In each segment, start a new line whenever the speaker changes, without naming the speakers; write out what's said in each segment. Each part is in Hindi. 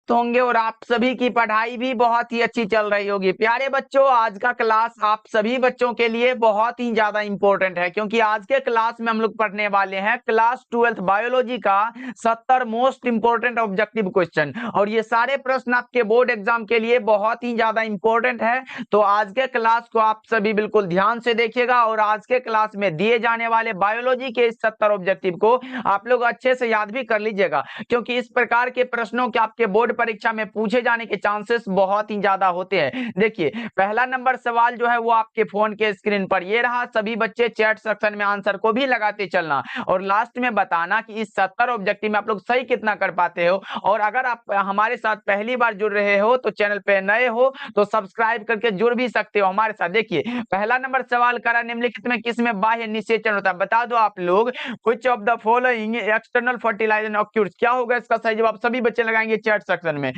होंगे और आप सभी की पढ़ाई भी बहुत ही अच्छी चल रही होगी। प्यारे बच्चों, आज का क्लास आप सभी बच्चों के लिए बहुत ही ज्यादा इंपॉर्टेंट है, क्योंकि आज के क्लास में हम लोग पढ़ने वाले हैं क्लास 12th बायोलॉजी का 70 मोस्ट इंपॉर्टेंट ऑब्जेक्टिव क्वेश्चन, और ये सारे प्रश्न आपके बोर्ड एग्जाम के लिए बहुत ही ज्यादा इंपॉर्टेंट है। तो आज के क्लास को आप सभी बिल्कुल ध्यान से देखिएगा और आज के क्लास में दिए जाने वाले बायोलॉजी के इस 70 ऑब्जेक्टिव को आप लोग अच्छे से याद भी कर लीजिएगा, क्योंकि इस प्रकार के प्रश्नों के आपके बोर्ड परीक्षा में पूछे जाने के चांसेस बहुत ही ज्यादा होते हैं। देखिए, पहला नंबर सवाल जो है वो आपके फोन के स्क्रीन पर ये रहा। सभी बच्चे चैट सेक्शन में आंसर को भी लगाते चलना और लास्ट में बताना कि इस 70 ऑब्जेक्टिव में आप लोग सही कितना कर पाते हो। और अगर आप हमारे साथ पहली बार जुड़ रहे हो तो चैनल पे नए हो तो सब्सक्राइब करके जुड़ भी सकते हो हमारे साथ। देखिए, पहला नंबर सवाल करा, निम्नलिखित में किसमें बाह्य निषेचन होता है, बता दो आप लोग। Which of the following external fertilizer occurs, क्या होगा इसका सही जवाब, सभी बच्चे लगाएंगे चैट सेक्शन में।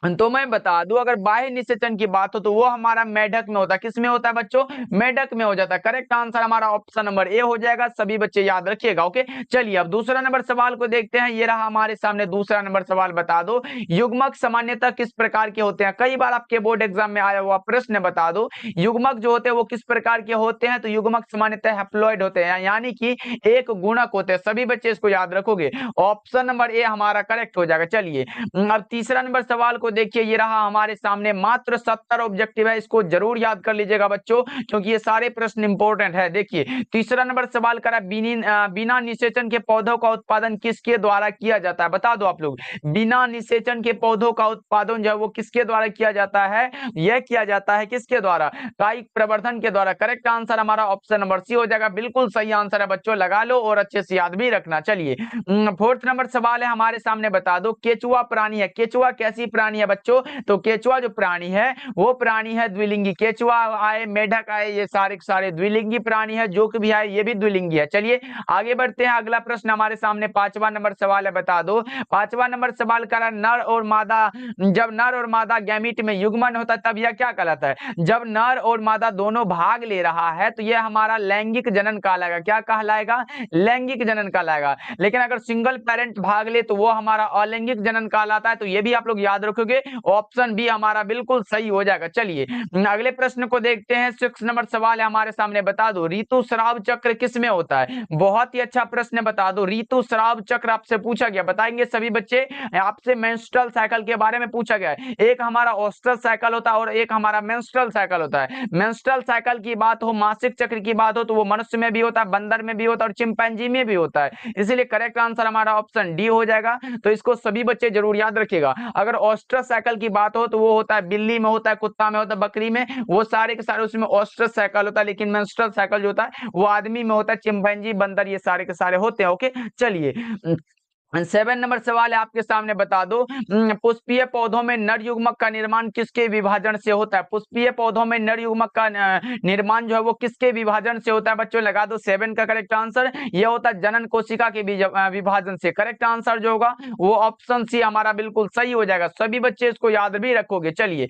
तो मैं बता दूं, अगर बाह्य निषेचन की बात हो तो वो हमारा मेढक में होता है। किस में होता है बच्चों, मेढक में हो जाता है। करेक्ट आंसर हमारा ऑप्शन नंबर ए हो जाएगा, सभी बच्चे याद रखिएगा। ओके, चलिए अब दूसरा नंबर सवाल को देखते हैं। ये रहा हमारे सामने दूसरा नंबर सवाल, बता दो युग्मक सामान्यतः किस प्रकार के होते हैं। कई बार आपके बोर्ड एग्जाम में आया हुआ प्रश्न, बता दो युग्मक जो होते हैं वो किस प्रकार के होते हैं। तो युग्मक सामान्यतः हैप्लॉइड होते हैं, यानी कि एक गुणक होते हैं। सभी बच्चे इसको याद रखोगे, ऑप्शन नंबर ए हमारा करेक्ट हो जाएगा। चलिए अब तीसरा नंबर सवाल को देखिए, ये रहा हमारे सामने, मात्र 70 ऑब्जेक्टिव है, इसको जरूर याद कर लीजिएगा बच्चों, क्योंकि ये सारे प्रश्न इंपॉर्टेंट है। देखिए, तीसरा नंबर सवाल करा, बिना निषेचन के पौधों का उत्पादन किसके द्वारा किया जाता है। बता दो आप लोग, बिना निषेचन के पौधों का उत्पादन जो है वो किसके द्वारा किया जाता है। यह किया जाता है किसके द्वारा, कायिक प्रवर्धन के द्वारा। करेक्ट आंसर हमारा ऑप्शन नंबर सी हो जाएगा, बिल्कुल सही आंसर है बच्चों, लगा लो और अच्छे से याद भी रखना। चलिए फोर्थ नंबर सवाल है हमारे सामने, बता दो केचुआ प्राणी है। केचुआ कैसी प्राणी है बच्चों, तो केचुआ जो प्राणी है वो प्राणी है द्विलिंगी। केचुआ आए, मेढक आए, ये सारे सारे द्विलिंगी प्राणी है। जो कि भी आए ये भी द्विलिंगी है। चलिए आगे बढ़ते हैं, अगला प्रश्न हमारे सामने पांचवा नंबर सवाल है, बता दो पांचवा नंबर सवाल करा, नर और मादा, जब नर और मादा गैमीट में युग्मन होता है तब यह क्या कहलाता है। जब नर और मादा दोनों भाग ले रहा है तो यह हमारा लैंगिक जनन कहलाएगा। क्या कहलाएगा, लैंगिक जनन कहलाएगा। लेकिन अगर सिंगल पेरेंट भाग ले तो वो हमारा अलैंगिक जनन कहलाता है। तो ये भी आप लोग याद रखोगे, ऑप्शन बी हमारा बिल्कुल सही हो जाएगा। चलिए अगले प्रश्न को देखते हैं, 6 नंबर सवाल है हमारे सामने, बता दो ऋतुस्राव चक्र किस में होता है। बहुत ही अच्छा प्रश्न, बता दो ऋतुस्राव चक्र आपसे पूछा गया, बताएंगे सभी बच्चे। आपसे मेंस्ट्रुअल साइकिल के बारे में पूछा गया है। एक हमारा ओस्ट्रल साइकिल होता है और एक हमारा मेंस्ट्रुअल साइकिल होता है। मेंस्ट्रुअल साइकिल की बात हो, मासिक चक्र की बात हो, तो वो मनुष्य में भी होता है, बंदर में भी होता है और चिंपैंजी में भी होता है। इसलिए करेक्ट आंसर हमारा ऑप्शन डी हो जाएगा। तो इसको सभी बच्चे जरूर याद रखिएगा। अगर ऑस्ट्रस साइकिल की बात हो तो वो होता है बिल्ली में होता है, कुत्ता में होता है, बकरी में, वो सारे के सारे उसमें ऑस्ट्रस साइकिल होता है। लेकिन मेंस्ट्रुअल साइकिल जो होता है वो आदमी में होता है, चिंपैंजी, बंदर, ये सारे के सारे होते हैं। ओके, चलिए 7 नंबर सवाल है आपके सामने, बता दो पुष्पीय पौधों में नर युग्मक का निर्माण किसके विभाजन से होता है। पुष्पीय पौधों में नर युग्मक का निर्माण जो है वो किसके विभाजन से होता है बच्चों, लगा दो 7 का करेक्ट आंसर ये होता है जनन कोशिका के विभाजन से। करेक्ट आंसर जो होगा वो ऑप्शन सी हमारा बिल्कुल सही हो जाएगा, सभी बच्चे इसको याद भी रखोगे। चलिए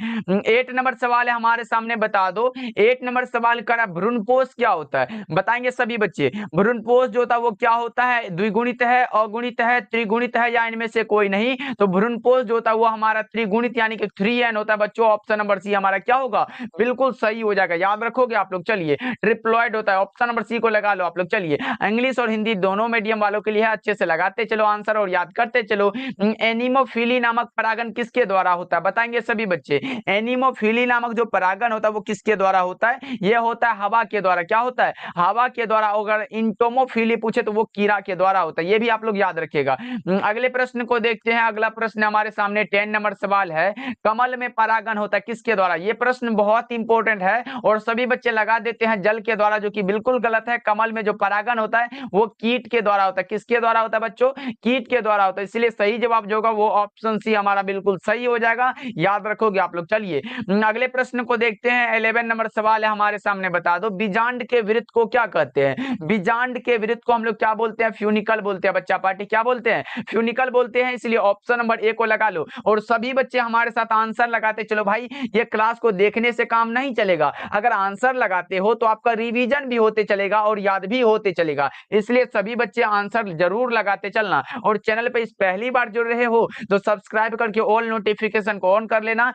8 नंबर सवाल है हमारे सामने, बता दो 8 नंबर सवाल करा, भ्रूणपोष क्या होता है, बताएंगे सभी बच्चे। भ्रूणपोष जो होता है वो क्या होता है, द्विगुणित है, अगुणित है, त्रिगुणित है, या इनमें से कोई नहीं। तो भ्रूणपोष जो होता है वो हमारा त्रिगुणित यानी कि 3n होता है बच्चों। ऑप्शन नंबर सी हमारा क्या होगा, बिल्कुल सही हो जाएगा, याद रखोगे आप लोग। चलिए ट्रिप्लॉइड होता है, ऑप्शन नंबर सी को लगा लो आप लोग। चलिए इंग्लिश और हिंदी दोनों मीडियम वालों के लिए है, अच्छे से लगाते चलो आंसर और याद करते चलो। एनिमोफिली नामक परागण किसके द्वारा होता है, बताएंगे सभी बच्चे। एनिमोफिली नामक जो परागण होता है वो किसके द्वारा होता है, यह होता है हवा के द्वारा। क्या होता है, हवा के द्वारा। अगर इंटोमोफिली पूछे तो वो कीड़ा के द्वारा होता है, ये भी आप लोग याद रखिएगा। अगले प्रश्न को देखते हैं, अगला प्रश्न हमारे सामने 10 नंबर सवाल है, कमल में परागण होता है किसके द्वारा। ये प्रश्न बहुत इंपॉर्टेंट है और सभी बच्चे लगा देते हैं जल के द्वारा, जो कि बिल्कुल गलत है। कमल में जो परागण होता है वो कीट के द्वारा होता है। किसके द्वारा होता है बच्चों, कीट के द्वारा होता है। इसलिए सही जवाब जो होगा वो ऑप्शन सी हमारा बिल्कुल सही हो जाएगा, याद रखोगे आप लोग। चलिए अगले प्रश्न को देखते हैं, 11 नंबर सवाल है हमारे सामने, बता दो बीजांड के वृत्त को क्या कहते हैं। बीजांड के वृत्त को हम लोग क्या बोलते हैं, फ्यूनिकल बोलते हैं बच्चा पार्टी, क्या बोलते हैं बोलते हैं, फ्यूनिकल बोलते हैं, इसलिए ऑप्शन नंबर ए को लगा लो। और सभी बच्चे हमारे साथ आंसर लगाते चलो भाई, ये क्लास को देखने से काम नहीं चलेगा, अगर आंसर लगाते हो तो आपका रिवीजन भी होते चलेगा और याद भी होते चलेगा, इसलिए सभी बच्चे आंसर जरूर लगाते चलना। और चैनल पे इस पहली बार जुड़ रहे हो तो सब्सक्राइब करके ऑल नोटिफिकेशन को ऑन कर लेना।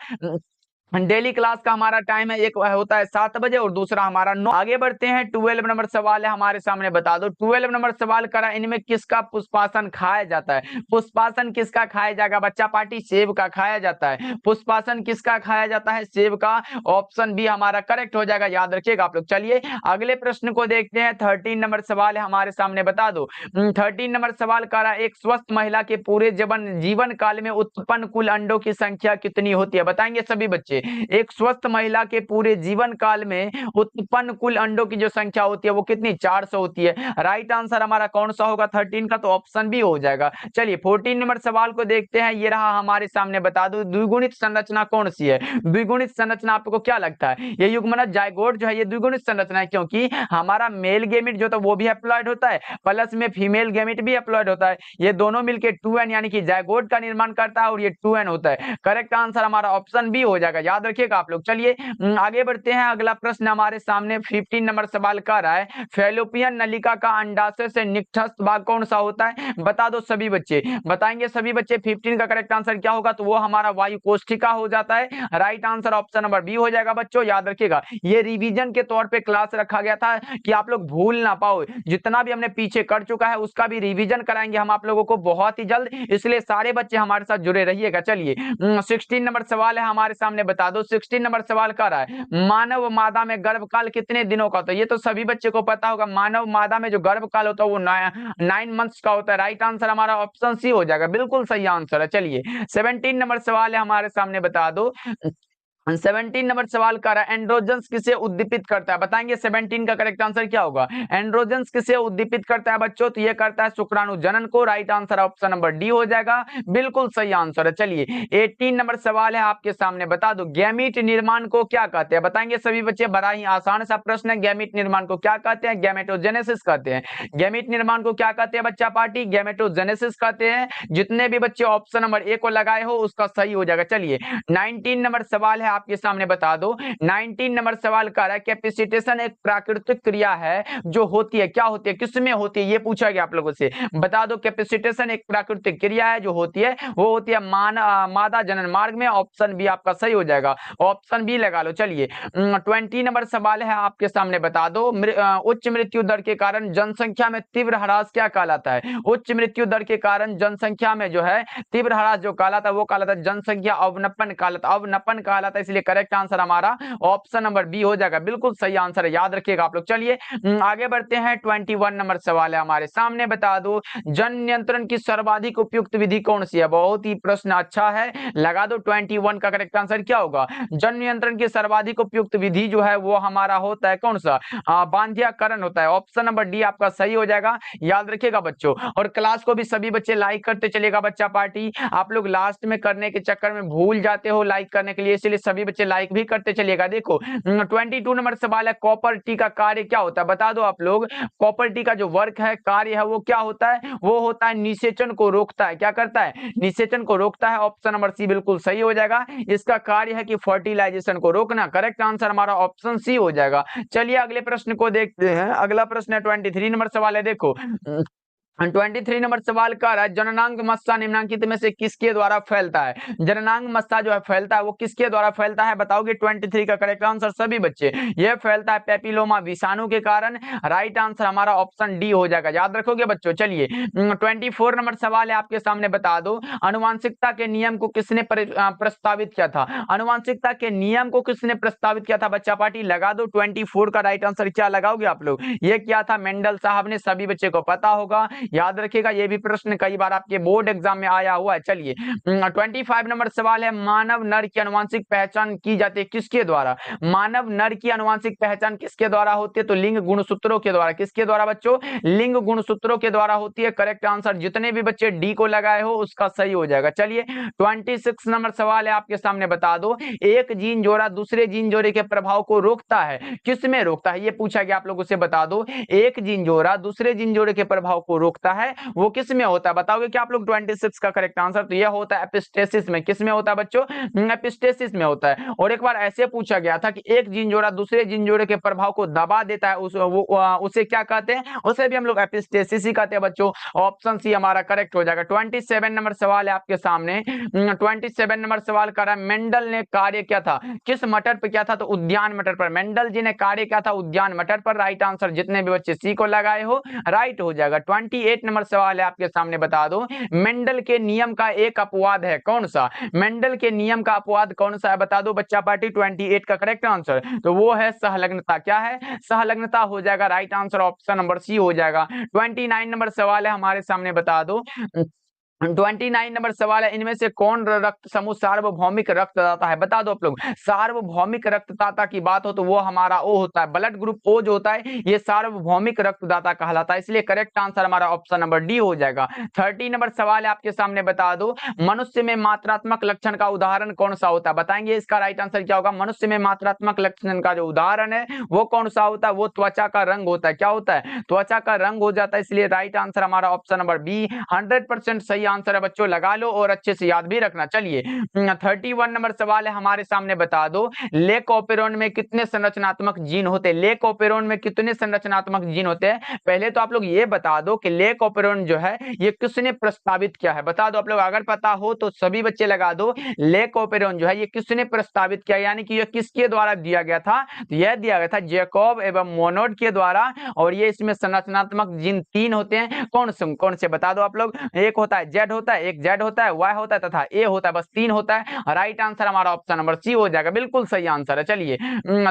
डेली क्लास का हमारा टाइम है, एक होता है 7 बजे और दूसरा हमारा 9। आगे बढ़ते हैं, 12 नंबर सवाल है हमारे सामने, बता दो 12 नंबर सवाल करा, इनमें किसका पुष्पासन खाया जाता है? पुष्पासन किसका खाया जाएगा बच्चा पार्टी? सेब का खाया जाता है। पुष्पासन किसका खाया जाता है? सेब का। ऑप्शन बी हमारा करेक्ट हो जाएगा, याद रखिएगा आप लोग। चलिए अगले प्रश्न को देखते हैं, 13 नंबर सवाल है हमारे सामने, बता दो 13 नंबर सवाल करा, एक स्वस्थ महिला के पूरे जीवन काल में उत्पन्न कुल अंडों की संख्या कितनी होती है? बताएंगे सभी बच्चे। एक स्वस्थ महिला के पूरे जीवन काल में उत्पन्न कुल अंडों की जो संख्या होती है वो कितनी? 400 होती है। राइट आंसर हमारा कौन सा होगा 13 का? तो ऑप्शन बी हो जाएगा। चलिए 14 नंबर सवाल को देखते हैं, ये रहा हमारे सामने, बता दो द्विगुणित संरचना कौन सी है? द्विगुणित संरचना आपको क्या लगता है? ये युग्मनज जायगोट जो है ये द्विगुणित संरचना है, क्योंकि हमारा मेल गेमिट जो तो वो भी हैप्लॉइड होता है, प्लस में फीमेल गेमिट भी हैप्लॉइड होता है, ये दोनों मिलकर 2n यानी कि जायगोट का निर्माण करता है और ये 2n होता है। करेक्ट आंसर हमारा ऑप्शन बी हो जाएगा, याद रखिएगा आप लोग। चलिए आगे बढ़ते हैं, अगला प्रश्न हमारे सामने 15 नंबर सवाल का रहा है, फैलोपियन नलिका का अंडाशय से निकटस्थ भाग कौन सा होता है? बता दो सभी बच्चे, बताएंगे सभी बच्चे 15 का करेक्ट आंसर क्या होगा? तो वो हमारा वायु कोष्ठिका हो जाता है। Right answer option number B हो जाएगा बच्चों, याद रखिएगा। ये रिवीजन के तौर पे क्लास रखा गया था कि आप लोग भूल ना पाओ, जितना भी हमने पीछे कर चुका है उसका भी रिवीजन कराएंगे हम आप लोगों को बहुत ही जल्द, इसलिए सारे बच्चे हमारे साथ जुड़े रहिएगा। चलिए 16 नंबर सवाल है हमारे सामने, बता दो 16 नंबर सवाल कर रहा है, मानव मादा में गर्भकाल कितने दिनों का होता है? ये तो सभी बच्चे को पता होगा, मानव मादा में जो गर्भकाल होता है वो 9 मंथ्स का होता है। राइट आंसर हमारा ऑप्शन सी हो जाएगा, बिल्कुल सही आंसर है। चलिए 17 नंबर सवाल है हमारे सामने, बता दो 17 नंबर सवाल कर रहा है, एंड्रोजन्स किसे उद्दीपित करता है? बताएंगे 17 का करेक्ट आंसर क्या होगा? एंड्रोजन्स किसे उद्दीपित करता है बच्चों? तो ये करता है शुक्राणु जनन को। Right answer option number D हो जाएगा, बिल्कुल सही आंसर है। चलिए 18 नंबर सवाल है आपके सामने, बता दो गैमीट निर्माण को क्या कहते हैं? बताएंगे सभी बच्चे, बड़ा ही आसान सा प्रश्न है, गैमीट निर्माण को क्या कहते हैं? गैमेटोजेनेसिस कहते हैं। गैमीट निर्माण को क्या कहते हैं बच्चा पार्टी? गैमेटोजेनेसिस कहते हैं। जितने भी बच्चे ऑप्शन नंबर ए को लगाए हो उसका सही हो जाएगा। चलिए 19 नंबर सवाल है आपके सामने, बता दो 19 नंबर सवाल का है, कैपेसिटेशन एक प्राकृतिक क्रिया है जो होती है, क्या होती है, किसमें होती है, ये पूछा गया आप लोगों से। बता दो कैपेसिटेशन एक प्राकृतिक क्रिया है जो होती है, वो होती है मादा जनन मार्ग में। ऑप्शन बी आपका सही हो जाएगा, ऑप्शन बी लगा लो। चलिए 20 नंबर सवाल है आपके सामने, बता दो उच्च मृत्यु दर के कारण जनसंख्या में तीव्र ह्रास क्या कहलाता है? उच्च मृत्यु दर के कारण जनसंख्या में जो है तीव्र ह्रास जो कहलाता है वो कहलाता है जनसंख्या अवनपन कहलाता है, इसलिए करेक्ट आंसर हमारा ऑप्शन नंबर बी हो जाएगा, बिल्कुल सही आंसर है, याद रखिएगा आप लोग। चलिए आगे बढ़ते हैं, 21 नंबर सवाल है हमारे सामने, बता दो जन नियंत्रण की सर्वाधिक उपयुक्त विधि कौन सी है? बहुत ही प्रश्न अच्छा है, लगा दो 21 का करेक्ट आंसर क्या होगा? जन नियंत्रण की सर्वाधिक उपयुक्त विधि जो है वो हमारा होता है कौन सा? बांध्यकरण होता है। ऑप्शन नंबर डी आपका सही हो जाएगा, याद रखिएगा बच्चों। और क्लास को भी सभी बच्चे लाइक करते चलेगा बच्चा पार्टी, आप लोग लास्ट में करने के चक्कर में भूल जाते हो लाइक करने के लिए, इसलिए सभी बच्चे लाइक भी करते चलिएगा। देखो 22 नंबर सवाल है, कॉपर टी का कार्य क्या होता है? बता दो आप लोग, कॉपर टी का जो वर्क है, कार्य है, वो क्या होता है? वो होता है निषेचन को रोकता है। क्या करता है? निषेचन को रोकता है। ऑप्शन नंबर सी बिल्कुल सही हो जाएगा, इसका कार्य है कि फर्टिलाइजेशन को रोकना। करेक्ट आंसर हमारा ऑप्शन सी हो जाएगा। चलिए अगले प्रश्न को देखते हैं, अगला प्रश्न है 23 नंबर सवाल है, देखो 23 नंबर सवाल का है, जननांग मस्सा निम्नलिखित में से किसके द्वारा फैलता है? जननांग मस्सा जो है फैलता है वो किसके द्वारा फैलता है? बताओगे 23 का करेक्ट आंसर सभी बच्चे, ये फैलता है पेपिलोमा विषाणु के कारण। राइट आंसर हमारा ऑप्शन डी हो जाएगा, याद रखोगे बच्चों। चलिए 24 नंबर सवाल है आपके सामने, बता दो आनुवांशिकता के नियम को किसने प्रस्तावित किया था? आनुवांशिकता के नियम को किसने प्रस्तावित किया था बच्चा पार्टी? लगा दो 24 का राइट आंसर क्या लगाओगे आप लोग? ये क्या था? मेंडल साहब ने, सभी बच्चे को पता होगा, याद रखिएगा, ये भी प्रश्न कई बार आपके बोर्ड एग्जाम में आया हुआ है। चलिए 25 नंबर सवाल है, मानव नर की आनुवांशिक पहचान की जाती है किसके द्वारा? मानव नर की आनुवांशिक पहचान किसके द्वारा होती है? तो लिंग गुणसूत्रों के द्वारा। किसके द्वारा बच्चों? लिंग गुणसूत्रों के द्वारा होती है। करेक्ट आंसर जितने भी बच्चे डी को लगाए हो उसका सही हो जाएगा। चलिए 26 नंबर सवाल है आपके सामने, बता दो एक जीन जोड़ा दूसरे जीन जोड़े के प्रभाव को रोकता है, किस में रोकता है? ये पूछा गया आप लोगों से, बता दो एक जीन जोड़ा दूसरे जीन जोड़े के प्रभाव को रोकता रोकता है वो किस में होता है? बताओगे क्या आप लोग 26 का करेक्ट आंसर? तो यह होता है एपिस्टेसिस में। किस में होता है बच्चों? एपिस्टेसिस में होता है। और एक बार ऐसे पूछा गया था कि एक जीन जोड़ा दूसरे जीन जोड़े के प्रभाव को दबा देता है, उसे क्या कहते हैं? उसे भी हम लोग एपिस्टेसिस ही कहते हैं बच्चों। ऑप्शन सी हमारा करेक्ट हो जाएगा। 27 नंबर सवाल है आपके सामने। 27 नंबर सवाल कर रहा है, मेंडल ने कार्य किया था किस मटर पर किया था? तो उद्यान मटर पर। मेंडल जी ने कार्य किया था उद्यान मटर पर। राइट आंसर जितने भी बच्चे सी को लगाए हो राइट हो जाएगा। 28 नंबर सवाल है आपके सामने, बता दो मेंडल के नियम का एक अपवाद है कौन सा? मेंडल के नियम का अपवाद कौन सा है? बता दो बच्चा पार्टी। 28 का करेक्ट आंसर तो वो है सहलग्नता। क्या है? सहलग्नता हो जाएगा। Right answer option number C हो जाएगा। 29 नंबर सवाल है हमारे सामने, बता दो 29 नंबर सवाल है, इनमें से कौन रक्त समूह सार्वभौमिक रक्तदाता है? बता दो आप लोग। सार्वभौमिक रक्तदाता की बात हो तो वो हमारा ओ होता है, ब्लड ग्रुप ओ जो होता है ये सार्वभौमिक रक्तदाता कहलाता है, इसलिए करेक्ट आंसर हमारा ऑप्शन नंबर डी हो जाएगा। 30 नंबर सवाल है आपके सामने, बता दो मनुष्य में मात्रात्मक लक्षण का उदाहरण कौन सा होता है? बताएंगे इसका राइट आंसर क्या होगा? मनुष्य में मात्रात्मक लक्षण का जो उदाहरण है वो कौन सा होता है? वो त्वचा का रंग होता है। क्या होता है? त्वचा का रंग हो जाता है, इसलिए राइट आंसर हमारा ऑप्शन नंबर बी 100% सही आंसर है बच्चों। लगा लो और अच्छे से याद भी रखना। चलिए 31 नंबर सवाल है हमारे सामने, बता दो लेकोपेरोन में कितने संरचनात्मक जीन होते हैं? लेकोपेरोन में कितने संरचनात्मक जीन होते हैं? पहले तो आप लोग ये बता दो कि लेकोपेरोन जो है ये किसने प्रस्तावित किया है? बता दो आप लोग, अगर पता हो तो सभी बच्चे लगा दो। लेकोपेरोन जो है ये किसने प्रस्तावित किया, यानी कि ये किसके द्वारा दिया गया था? तो यह दिया गया था जैकब एवं मोनोड के द्वारा। और ये इसमें संरचनात्मक जीन 3 होते हैं। कौन से बता दो आप लोग। एक होता है जेड होता है, एक जेड होता है, वाई होता है तथा ए होता है, बस 3 होता है। राइट आंसर हमारा ऑप्शन नंबर सी हो जाएगा, बिल्कुल सही आंसर है। चलिए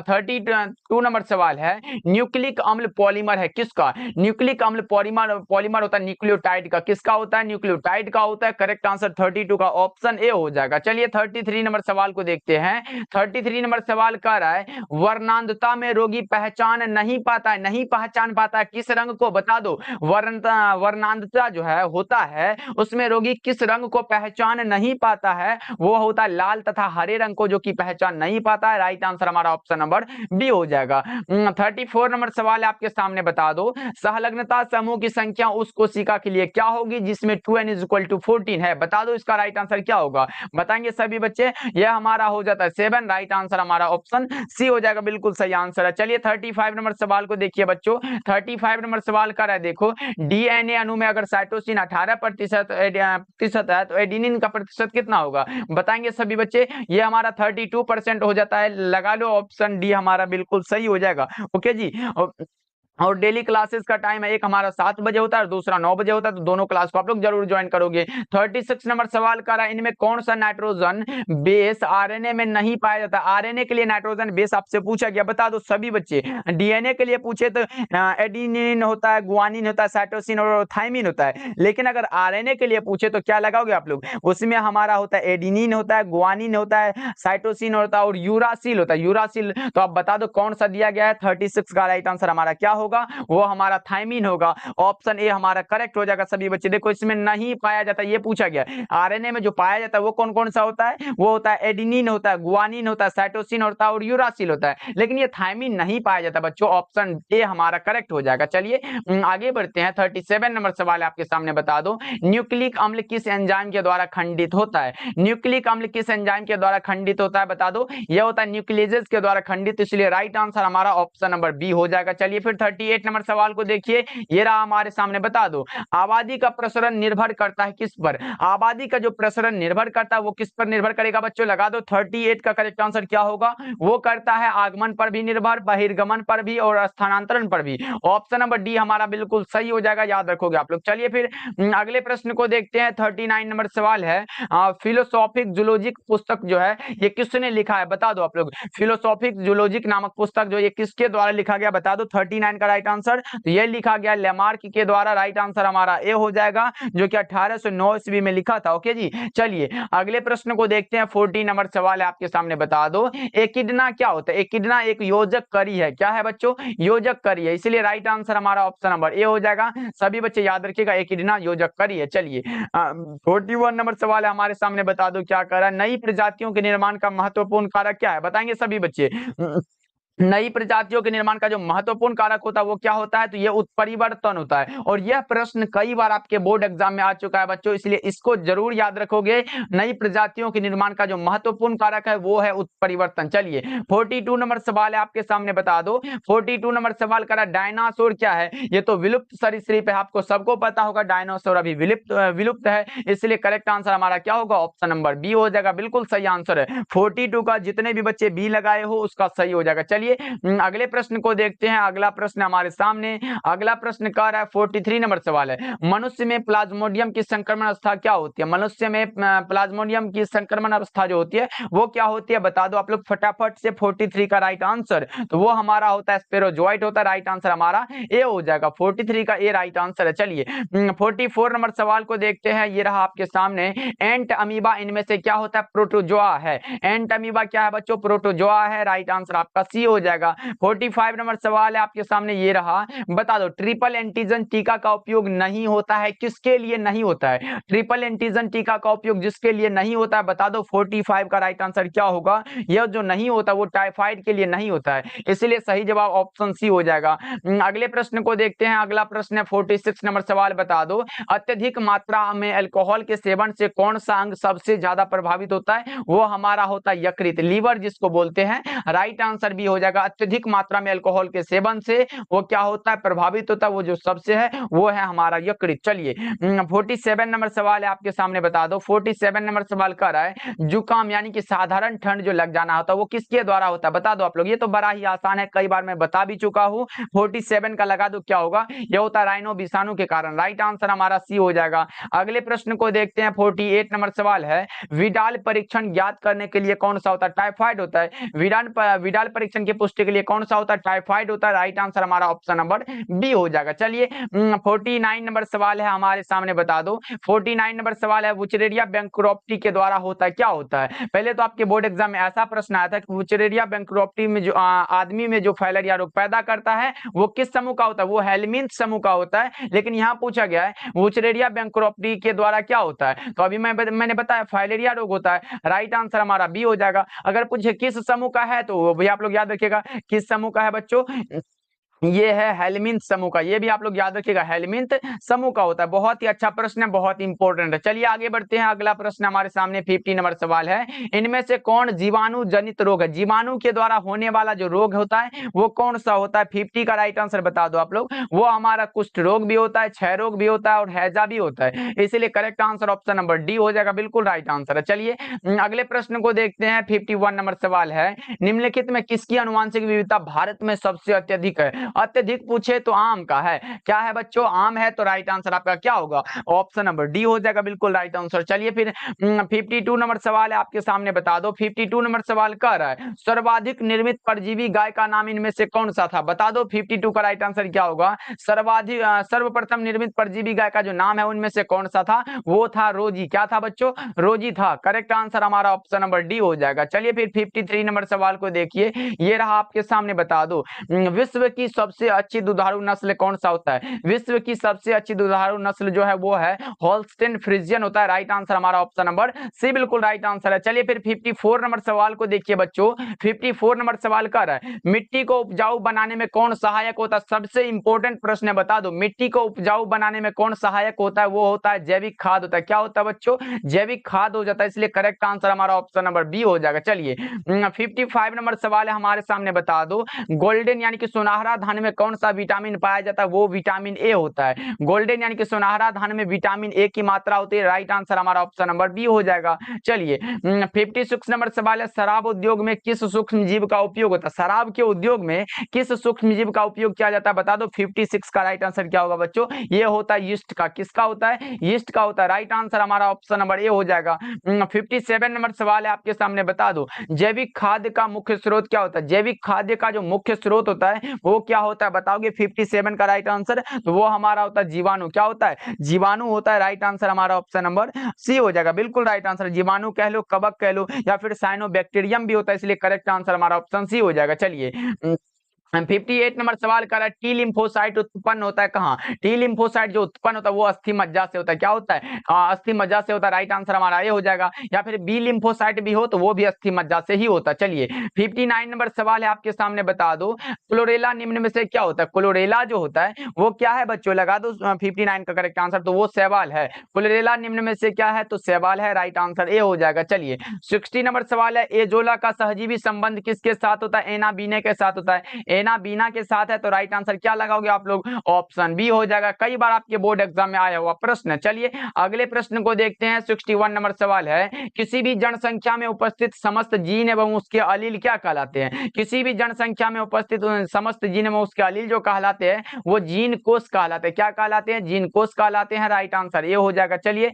32 नंबर सवाल है, न्यूक्लिक अम्ल पॉलीमर है किसका? न्यूक्लिक अम्ल पॉलीमर होता है न्यूक्लियोटाइड का। किसका होता है? न्यूक्लियोटाइड का होता है। करेक्ट आंसर 32 का ऑप्शन ए हो जाएगा। चलिए 33 नंबर सवाल को देखते हैं। 33 नंबर सवाल कह रहा है वर्णांधता में रोगी पहचान नहीं पाता है, नहीं पहचान पाता है किस रंग को? बता दो वर्णांधता जो है होता है उसमें रोगी किस रंग को पहचान नहीं पाता है? वो होता है लाल तथा हरे रंग को, जो कि पहचान नहीं पाता है। राइट आंसर हमारा ऑप्शन नंबर बी हो जाएगा। 34 नंबर सवाल आपके सामने, बता दो सहलग्नता समूह की संख्या उस कोशिका के लिए क्या होगी जिसमें 2n = 14 है? बता दो इसका राइट आंसर क्या होगा? बताएंगे सभी बच्चे। यह हमारा हो जाता है 7। राइट आंसर हमारा ऑप्शन सी हो जाएगा, बिल्कुल सही आंसर है। चलिए 35 नंबर सवाल को देखिए बच्चों। 35 नंबर सवाल कर रहा है, देखो डीएनए अणु में अगर साइटोसिन 18% है तो एडेनिन का प्रतिशत कितना होगा? बताएंगे सभी बच्चे। ये हमारा 32% हो जाता है। लगा लो ऑप्शन डी हमारा बिल्कुल सही हो जाएगा। ओके जी। और डेली क्लासेस का टाइम है, एक हमारा 7 बजे होता है और दूसरा 9 बजे होता है, तो दोनों क्लास को आप लोग जरूर ज्वाइन करोगे। 36 नंबर सवाल कर रहा है, इनमें कौन सा नाइट्रोजन बेस आरएनए में नहीं पाया जाता? आरएनए के लिए नाइट्रोजन बेस आपसे पूछा गया, बता दो सभी बच्चे। डीएनए के लिए पूछे तो एडिनिन होता है, गुआनिन होता है, साइटोसिन और थाइमिन होता है। लेकिन अगर आरएनए के लिए पूछे तो क्या लगाओगे आप लोग? उसमें हमारा होता है एडिनिन होता है, गुआनिन होता है, साइटोसिन होता है और यूरासिल होता है। यूरासिल तो आप बता दो कौन सा दिया गया है। 36 का राइट आंसर हमारा क्या होगा? वो हमारा थाइमिन होगा। ऑप्शन ए हमारा करेक्ट हो जाएगा। सभी बच्चे देखो इसमें नहीं पाया जाता, ये पूछा गया। आरएनए में जो पाया जाता है वो कौन कौन सा होता है? वो होता है एडिनिन होता है, गुआनिन होता है, साइटोसिन होता है और यूरासिल होता है। लेकिन ये थाइमिन नहीं पाया जाता बच्चों। ऑप्शन ए हमारा करेक्ट हो जाएगा। चलिए आगे बढ़ते हैं। 37 नंबर सवाल आपके सामने, बता दो न्यूक्लिक अम्ल किस एंजाइम के द्वारा खंडित होता है? न्यूक्लिक अम्ल किस एंजाइम के द्वारा खंडित होता है? बता दो। यह होता है न्यूक्लियेजेस के द्वारा खंडित, इसलिए राइट आंसर हमारा ऑप्शन नंबर बी हो जाएगा। चलिए फिर 38 नंबर सवाल को देखिए, ये रहा हमारे सामने, बता दो आबादी का प्रसरण निर्भर करता है किस पर? आबादी का जो प्रसरण निर्भर करता है वो किस पर निर्भर करेगा बच्चों? लगा दो। 38 का करेक्ट आंसर क्या होगा? वो करता है आगमन पर भी निर्भर, बहिर्गमन पर भी और स्थानांतरण पर भी। ऑप्शन नंबर डी हमारा बिल्कुल सही हो जाएगा, याद रखोगे आप लोग। चलिए फिर अगले प्रश्न को देखते हैं। 39 नंबर सवाल है, फिलोसॉफिक जूलॉजिक पुस्तक जो है ये किसने लिखा है? बता दो आप लोग। फिलोसॉफिक जूलॉजिक नामक पुस्तक जो ये किसके द्वारा लिखा गया? बता दो 39 का राइट आंसर। तो ये लिखा गया लेमार्क के द्वारा। राइट आंसर हमारा ए हो जाएगा, जो कि 1809 ईस्वी में लिखा था। ओके जी। चलिए अगले प्रश्न को देखते हैं। 40 नंबर सवाल है आपके सामने, बता दो एकिडना क्या होता है? एकिडना एक योजक करी है। क्या है बच्चों? योजक करी है, इसलिए राइट आंसर हमारा ऑप्शन नंबर ए हो जाएगा। सभी बच्चे याद रखिएगा, एकिडना योजक करी है। चलिए 41 नंबर सवाल है हमारे सामने, बता दो क्या कर रहा है? नई प्रजातियों के निर्माण का महत्वपूर्ण कारक क्या है? बताएंगे सभी बच्चे। नई प्रजातियों के निर्माण का जो महत्वपूर्ण कारक होता है वो क्या होता है, तो ये उत्परिवर्तन होता है। और यह प्रश्न कई बार आपके बोर्ड एग्जाम में आ चुका है बच्चों, इसलिए इसको जरूर याद रखोगे। नई प्रजातियों के निर्माण का जो महत्वपूर्ण कारक है वो है उत्परिवर्तन। चलिए 42 नंबर सवाल है आपके सामने, बता दो 42 नंबर सवाल करा, डायनासोर क्या है? ये तो विलुप्त सरीसृप है, आपको सबको पता होगा डायनासोर अभी विलुप्त है, इसलिए करेक्ट आंसर हमारा क्या होगा, ऑप्शन नंबर बी हो जाएगा, बिल्कुल सही आंसर है। 42 का जितने भी बच्चे बी लगाए हो उसका सही हो जाएगा। चलिए अगले प्रश्न को देखते हैं। अगला प्रश्न हमारे सामने, अगला प्रश्न कह रहा है 43 नंबर सवाल है, मनुष्य में प्लाज्मोडियम की संक्रमण अवस्था क्या होती है? मनुष्य में प्लाज्मोडियम की संक्रमण अवस्था जो होती है वो क्या होती है, बता दो आप लोग फटाफट से। 43 का राइट आंसर तो वो हमारा होता है स्पेरोजोइट होता है, राइट आंसर हमारा ए हो जाएगा, 43 का ए राइट आंसर है। चलिए 44 नंबर सवाल को देखते हैं, ये रहा आपके सामने, एंट अमीबा इनमें से क्या होता है, प्रोटोजोआ है। एंट अमीबा क्या है बच्चों, प्रोटोजोआ है, राइट आंसर आपका सी हो जाएगा। 45 नंबर सवाल है आपके सामने, ये रहा, बता दो ट्रिपल एंटीजन टीका का उपयोग नहीं होता है, किसके लिए नहीं होता है? ट्रिपल एंटीजन टीका का उपयोग जिसके लिए नहीं होता है, बता दो 45 का राइट आंसर क्या होगा? यह जो नहीं होता वो टाइफाइड के लिए नहीं होता है, इसलिए सही जवाब ऑप्शन सी हो जाएगा। अगले प्रश्न को देखते हैं। अगला प्रश्न है 46 नंबर सवाल, बता दो अत्यधिक मात्रा में अल्कोहल के सेवन से कौन सा अंग सबसे ज्यादा प्रभावित होता है? वो हमारा होता है यकृत, लीवर जिसको बोलते हैं, राइट आंसर भी हो जाएगा। अत्यधिक मात्रा में अल्कोहल के सेवन से वो क्या होता है, प्रभावित होता है, वो जो सबसे है वो है हमारा यकृत। चलिए 47 नंबर सवाल है आपके सामने, बता दो 47 नंबर सवाल कर रहा है, जुकाम यानी कि साधारण ठंड जो लग जाना होता है वो किसके द्वारा होता है, बता दो आप लोग। ये तो बड़ा ही आसान है, कई बार मैं बता भी चुका हूं। 47 का लगा दो, क्या होगा, यह होता है राइनो विषाणु के कारण, राइट आंसर हमारा सी हो जाएगा। अगले प्रश्न को देखते हैं। 48 नंबर सवाल है, विडाल परीक्षण ज्ञात करने के लिए कौन सा होता है? टाइफाइड होता है। विडाल परीक्षण की पुष्टि के लिए कौन सा होता है? टाइफाइड होता है, राइट आंसर हमारा ऑप्शन नंबर बी हो जाएगा। चलिए 49 नंबर सवाल है हमारे सामने, बता दो 49 नंबर सवाल है, वुचरेरिया बैंक्रप्टी के द्वारा होता है, क्या होता है? पहले तो आपके बोर्ड एग्जाम में ऐसा प्रश्न आया था कि वुचरेरिया बैंक्रप्टी में जो आदमी में जो फाइलेरिया रोग पैदा करता है वो किस समूह का होता है? वो हेलमिंथ समूह का होता है, लेकिन यहाँ पूछा गया है वुचरेरिया बैंक्रप्टी के द्वारा क्या होता है, तो अभी मैंने बताया फाइलेरिया रोग होता है, राइट आंसर हमारा बी हो जाएगा। अगर पूछे किस समूह का है तो वो भी आप लोग याद रखिएगा, किस समूह का है बच्चों, ये है हेलमिंथ समूह का, ये भी आप लोग याद रखिएगा, हेलमिंथ समूह का होता है। बहुत ही अच्छा प्रश्न है, बहुत इंपॉर्टेंट है। चलिए आगे बढ़ते हैं। अगला प्रश्न हमारे सामने 50 नंबर सवाल है, इनमें से कौन जीवाणु जनित रोग है? जीवाणु के द्वारा होने वाला जो रोग होता है वो कौन सा होता है? 50 का राइट आंसर बता दो आप लोग। वो हमारा कुष्ठ रोग भी होता है, क्षय रोग भी होता है और हैजा भी होता है, इसीलिए correct answer option number D हो जाएगा, बिल्कुल राइट आंसर है। चलिए अगले प्रश्न को देखते हैं। 51 नंबर सवाल है, निम्नलिखित में किसकी अनुवांशिक विविधता भारत में सबसे अत्यधिक है? अत्यधिक पूछे तो आम का है, क्या है बच्चों, आम है, तो राइट आंसर आपका क्या होगा, ऑप्शन नंबर डी हो जाएगा, बिल्कुल राइट आंसर। चलिए फिर 52 नंबर सवाल है आपके सामने, बता दो 52 नंबर सवाल कह रहा है, सर्वाधिक निर्मित परजीवी गाय का नाम इनमें से कौन सा था? बता दो 52 का राइट आंसर क्या होगा, सर्वप्रथम निर्मित परजीवी गाय का जो नाम है उनमें से कौन सा था? वो था रोजी, क्या था बच्चों, रोजी था, करेक्ट आंसर हमारा ऑप्शन नंबर डी हो जाएगा। चलिए फिर 53 नंबर सवाल को देखिए, ये रहा आपके सामने, बता दो विश्व की सबसे अच्छी दुधारू नस्ल कौन सा होता है? विश्व की सबसे अच्छी दुधारू नस्ल जो है वो है होल्स्टीन फ्रिजियन होता है, राइट आंसर हमारा ऑप्शन नंबर सी बिल्कुल राइट आंसर है। चलिए फिर 54 नंबर सवाल को देखिए बच्चों, 54 नंबर सवाल कर रहा है, मिट्टी को उपजाऊ बनाने में कौन सहायक होता है? सबसे इंपॉर्टेंट प्रश्न है, बता दो मिट्टी को उपजाऊ बनाने में कौन सहायक होता है? वो होता है जैविक खाद होता है, क्या होता है बच्चों, जैविक खाद हो जाता है, इसलिए करेक्ट आंसर हमारा ऑप्शन नंबर बी हो जाएगा। चलिए 55 नंबर सवाल है हमारे सामने, बता दो गोल्डन यानी कि सुनहरा धान में कौन सा विटामिन पाया जाता है? वो विटामिन ए होता है। गोल्डन यानी कि सुनहरा धान में विटामिन ए की मात्रा होती है, राइट आंसर हमारा ऑप्शन नंबर बी हो जाएगा। चलिए 56 नंबर सवाल है, शराब उद्योग में किस सूक्ष्म जीव का उपयोग होता है? शराब के उद्योग में किस सूक्ष्म जीव का उपयोग किया जाता है? बता दो 56 का राइट आंसर क्या होगा बच्चों, ये होता है यीस्ट का, किसका होता है? यीस्ट का होता है, राइट आंसर हमारा ऑप्शन नंबर ए हो जाएगा। 57 नंबर सवाल है आपके सामने, बता दो जैविक खाद्य का मुख्य स्रोत क्या होता है? जैविक खाद्य का जो मुख्य स्रोत होता है वो क्या होता है, बताओगे 57 का राइट आंसर, तो वो हमारा होता है जीवाणु, क्या होता है? जीवाणु होता है, राइट आंसर हमारा ऑप्शन नंबर सी हो जाएगा, बिल्कुल राइट आंसर। जीवाणु कह लो, कवक कह लो, या फिर साइनोबैक्टीरियम भी होता है, इसलिए करेक्ट आंसर हमारा ऑप्शन सी हो जाएगा। चलिए 58 नंबर सवाल कर रहा है टी लिम्फोसाइट उत्पन्न होता है कहाँ? टी लिम्फोसाइट जो उत्पन्न होता है वो अस्थि मज्जा से होता है। क्या होता है? अस्थि मज्जा से होता है। राइट आंसर हमारा ये हो जाएगा। या फिर बी लिम्फोसाइट भी हो तो वो भी अस्थि मज्जा से ही होता है। चलिए 59 नंबर सवाल है आपके सामने, बता दो क्लोरेला निम्न में से क्या होता है? क्लोरेला जो होता है वो क्या है बच्चों? लगा दो 59 का करेक्ट आंसर, तो वो शैवाल है। क्लोरेला निम्न में से क्या है? तो शैवाल है। राइट आंसर ए हो जाएगा। चलिए 60 नंबर सवाल है एजोला का सहजीवी संबंध किसके साथ होता है? एनाबीने के साथ होता है। एनाबीना के साथ है तो राइट आंसर क्या लगाओगे आप लोग? ऑप्शन बी हो जाएगा। कई बार आपके बोर्ड एग्जाम में आया हुआ प्रश्न। चलिए अगले प्रश्न को देखते हैं। 61 नंबर सवाल है किसी भी जनसंख्या में उपस्थित समस्त जीन एवं उसके अलील क्या कहलाते हैं? किसी भी जनसंख्या में उपस्थित समस्त जीन एवं उसके अलील जो कहलाते हैं वो जीन कोष कहलाते हैं। क्या कहलाते हैं? जीन कोष कहलाते हैं। राइट आंसर ये हो जाएगा। चलिए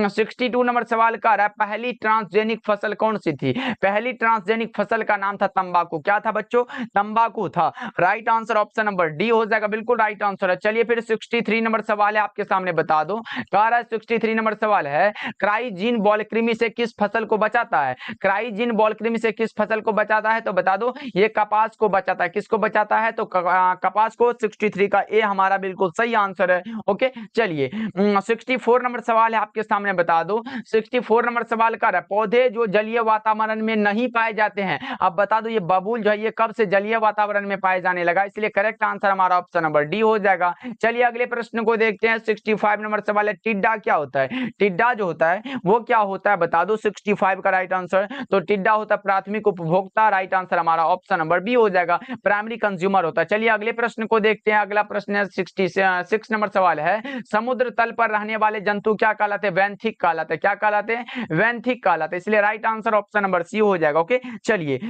62 नंबर सवाल का रहा है पहली ट्रांसजेनिक फसल कौन सी थी? पहली ट्रांसजेनिक फसल का नाम था तंबाकू। क्या था बच्चों? तंबाकू था। Right answer option number D हो जाएगा। बिल्कुल राइट आंसर है। चलिए फिर 63 नंबर सवाल है आपके सामने, बता दो। कह रहा है 63 नंबर सवाल है क्राइजीन बॉलकृमि से किस फसल को बचाता है? क्राइजीन बॉलकृमि से किस फसल को बचाता है? तो बता दो ये कपास को बचाता है। किसको बचाता है? तो कपास को। 63 का ए हमारा बिल्कुल सही आंसर है। ओके चलिए 64 नंबर सवाल है आपके सामने, बता दो। 64 नंबर सवाल का पौधे जो जलीय वातावरण में नहीं पाए जाते हैं, अब बता दो ये बबूल जो है ये कब से जलीय वातावरण में पाए जाने लगा? इसलिए करेक्ट आंसर हमारा ऑप्शन नंबर डी हो जाएगा। चलिए अगले प्रश्न को देखते हैं। 65 नंबर सवाल है टिड्डा क्या होता है? टिड्डा जो होता है वो क्या होता है? बता दो 65 का राइट आंसर। तो टिड्डा होता है प्राथमिक उपभोक्ता। राइट आंसर हमारा ऑप्शन नंबर बी हो जाएगा। प्राइमरी कंज्यूमर होता है। चलिए अगले प्रश्न को देखते हैं। अगला प्रश्न है 66 नंबर सवाल है समुद्र तल पर रहने वाले जंतु क्या कहलाते हैं? वैंथिक कहलाते हैं। क्या कहलाते हैं? वैंथिक कहलाते हैं। इसलिए right answer option number C हो जाएगा। ओके चलिए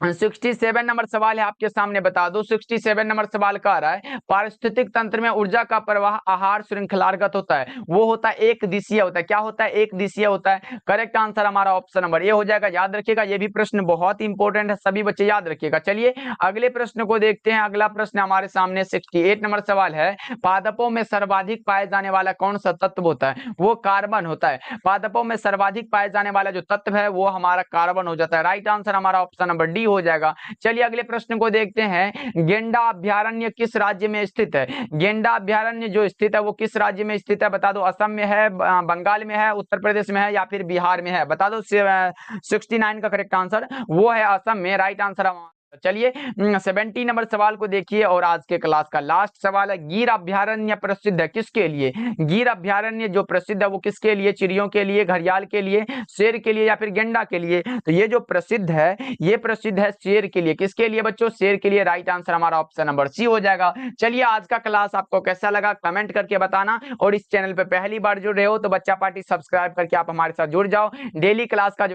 67 नंबर सवाल है आपके सामने, बता दो। 67 नंबर सवाल का आ रहा है पारिस्थितिक तंत्र में ऊर्जा का प्रवाह आहार श्रृंखलागत होता है। वो होता है एक दिशीय होता है। क्या होता है? एक दिशीय होता है। करेक्ट आंसर हमारा ऑप्शन नंबर ए हो जाएगा। याद रखिएगा ये भी प्रश्न बहुत इंपॉर्टेंट है, सभी बच्चे याद रखिएगा। चलिए अगले प्रश्न को देखते हैं। अगला प्रश्न हमारे सामने 68 नंबर सवाल है पादपों में सर्वाधिक पाए जाने वाला कौन सा तत्व होता है? वो कार्बन होता है। पादपों में सर्वाधिक पाए जाने वाला जो तत्व है वो हमारा कार्बन हो जाता है। राइट आंसर हमारा ऑप्शन नंबर डी हो जाएगा। चलिए अगले प्रश्न को देखते हैं। गेंडा अभ्यारण्य किस राज्य में स्थित है? गेंडा अभ्यारण्य जो स्थित है वो किस राज्य में स्थित है? बता दो। असम में है, बंगाल में है, उत्तर प्रदेश में है या फिर बिहार में है? बता दो। 69 का करेक्ट आंसर वो है असम में। Right answer. चलिए 70 नंबर सवाल को देखिए और आज के क्लास का लास्ट सवाल है गिर अभ्यारण्य प्रसिद्ध है किसके लिए? गिर अभ्यारण्य जो प्रसिद्ध है वो किसके लिए? चिड़ियों के लिए, घड़ियाल के लिए, शेर के लिए या फिर गेंडा के लिए? तो ये जो प्रसिद्ध है ये प्रसिद्ध है शेर के लिए। किसके लिए बच्चों? शेर के लिए। राइट आंसर हमारा ऑप्शन नंबर सी हो जाएगा। चलिए आज का क्लास आपको कैसा लगा कमेंट करके बताना, और इस चैनल पे पहली बार जुड़ रहे हो तो बच्चा पार्टी सब्सक्राइब करके आप हमारे साथ जुड़ जाओ। डेली क्लास का